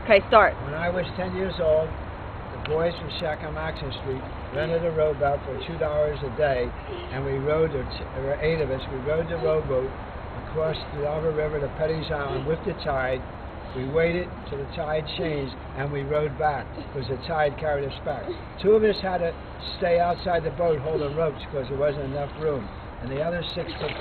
Okay, start. When I was 10 years old, the boys from Shacklemaxon Street rented a rowboat for $2 a day, and we rowed, there were 8 of us, we rowed the rowboat across the Delaware River to Petty's Island with the tide. We waited till the tide changed, and we rowed back because the tide carried us back. 2 of us had to stay outside the boat holding ropes because there wasn't enough room, and the other 6 took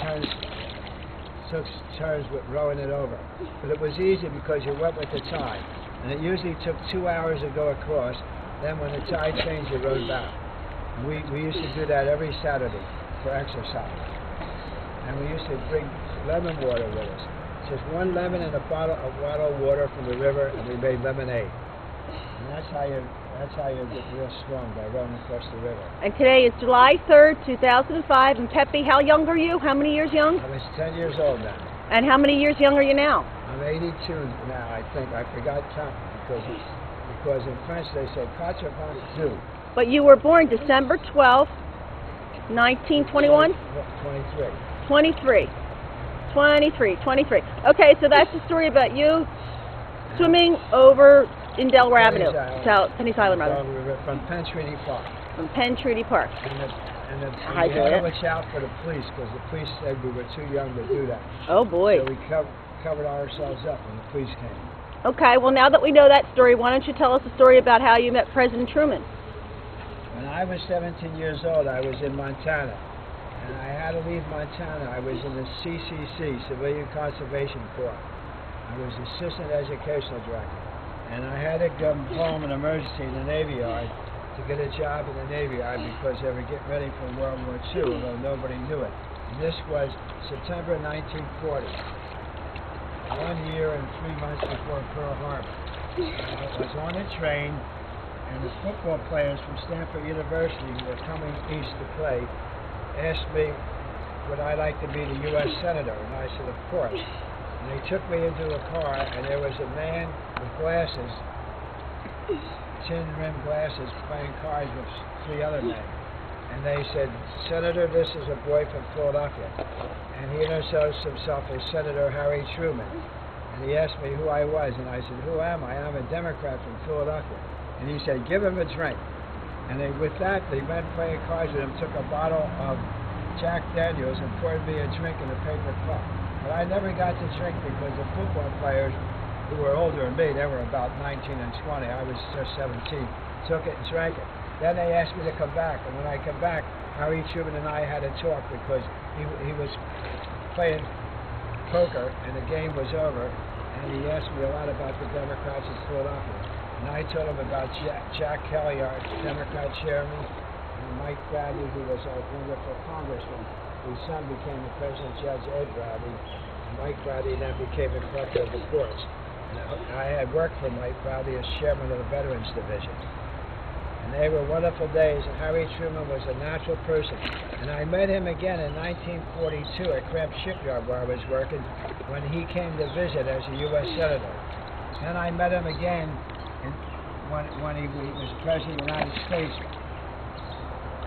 turns with rowing it over. But it was easy because you went with the tide, and it usually took 2 hours to go across. Then when the tide changed, you rowed back. And we used to do that every Saturday for exercise. And we used to bring lemon water with us. Just 1 lemon and a bottle of water from the river, and we made lemonade. And that's how you get real strong, by rowing across the river. And today is July 3rd, 2005. And Pepe, how young are you? How many years young? I was 10 years old then. And how many years young are you now? I'm 82 now, I think. I forgot count because in French they say 82. But you were born December 12th, 1921? 23. 23. Okay, so that's the story about you swimming over in Delaware Avenue. Penny's Island, rather. From Penn Treaty Park. From Penn Treaty Park. And we had to watch out for the police because the police said we were too young to do that. Oh boy. So we covered ourselves up when the police came. Okay, well now that we know that story, why don't you tell us a story about how you met President Truman? When I was 17 years old, I was in Montana. And I had to leave Montana. I was in the CCC, Civilian Conservation Corps. I was Assistant Educational Director. And I had to go home in emergency in the Navy Yard to get a job in the Navy Yard because they were getting ready for World War II, although nobody knew it. And this was September 1940, 1 year and 3 months before Pearl Harbor. I was on a train, and the football players from Stanford University who were coming east to play asked me would I like to be the U.S. Senator, and I said, of course. And they took me into a car, and there was a man with glasses, tin-rimmed glasses, playing cards with 3 other men. And they said, Senator, this is a boy from Philadelphia. And he introduced himself as Senator Harry Truman. And he asked me who I was, and I said, who am I? I'm a Democrat from Philadelphia. And he said, give him a drink. And with that, the men playing cards with him took a bottle of Jack Daniels and poured me a drink in a paper cup. But I never got to drink because the football players, who were older than me, they were about 19 and 20, I was just 17, took it and drank it. Then they asked me to come back, and when I come back, Harry Truman and I had a talk because he was playing poker and the game was over, and he asked me a lot about the Democrats in Philadelphia. And I told him about Jack Kelly, our Democrat chairman, and Mike Bradley, who was our wonderful congressman, whose son became the President Judge Ed Bradley. And Mike Bradley then became the collector of the courts. And I had worked for Mike Bradley as chairman of the Veterans Division. And they were wonderful days, and Harry Truman was a natural person. And I met him again in 1942 at Cramp Shipyard where I was working when he came to visit as a U.S. Senator. Then I met him again when he was President of the United States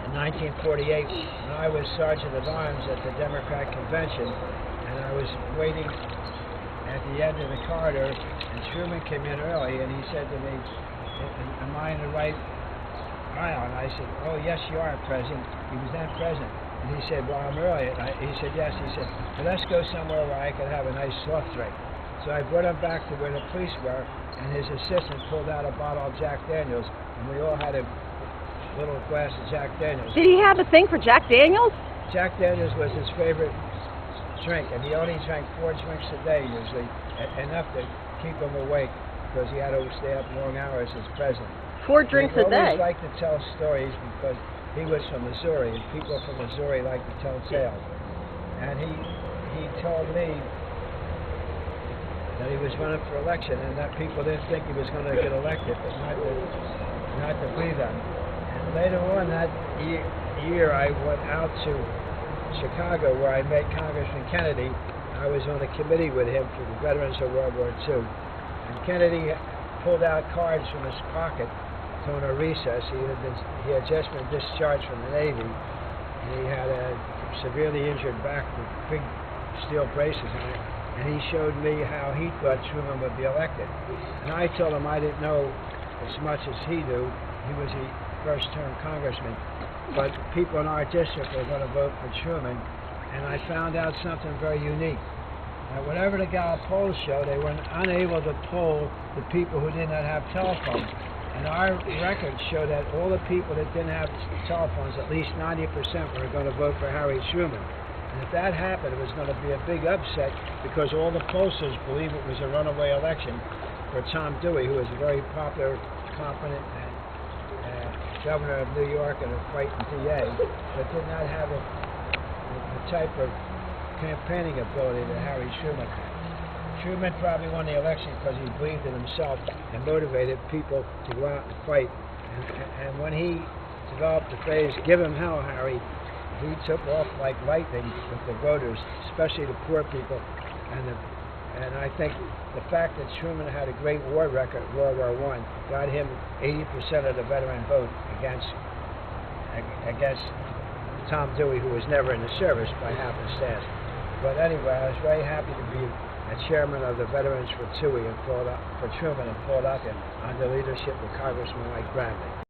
in 1948, when I was Sergeant of Arms at the Democrat Convention, and I was waiting at the end of the corridor, and Truman came in early, and he said to me, am I in the right aisle? And I said, oh, yes, you are, President. He was then President. And he said, well, I'm early. And he said, yes. He said, well, let's go somewhere where I could have a nice soft drink. So I brought him back to where the police were, and his assistant pulled out a bottle of Jack Daniels, and we all had a little glass of Jack Daniels. Did he have a thing for Jack Daniels? Jack Daniels was his favorite drink, and he only drank 4 drinks a day usually, enough to keep him awake because he had to stay up long hours as president. 4 drinks a day? He always liked to tell stories because he was from Missouri, and people from Missouri like to tell tales. And he told me that he was running for election and that people didn't think he was going to get elected, but not to be them. And later on that year, I went out to Chicago where I met Congressman Kennedy. I was on a committee with him for the veterans of World War II. And Kennedy pulled out cards from his pocket during a recess. He had just been discharged from the Navy, and he had a severely injured back with big steel braces. And and he showed me how he thought Truman would be elected. And I told him I didn't know as much as he knew. He was a first-term congressman. But people in our district were going to vote for Truman, and I found out something very unique. Now, whatever the Gallup polls show, they were unable to poll the people who did not have telephones. And our records show that all the people that didn't have telephones, at least 90%, were going to vote for Harry Truman. And if that happened, it was going to be a big upset because all the pollsters believe it was a runaway election for Tom Dewey, who was a very popular, competent, and governor of New York and a fighting DA, but did not have the type of campaigning ability that Harry Truman had. Truman probably won the election because he believed in himself and motivated people to go out and fight. And when he developed the phrase, "Give him hell, Harry," he took off like lightning with the voters, especially the poor people. And I think the fact that Truman had a great war record in World War I got him 80% of the veteran vote against Tom Dewey, who was never in the service by happenstance. But anyway, I was very happy to be a chairman of the Veterans for Truman in Philadelphia under leadership of Congressman Mike Bradley.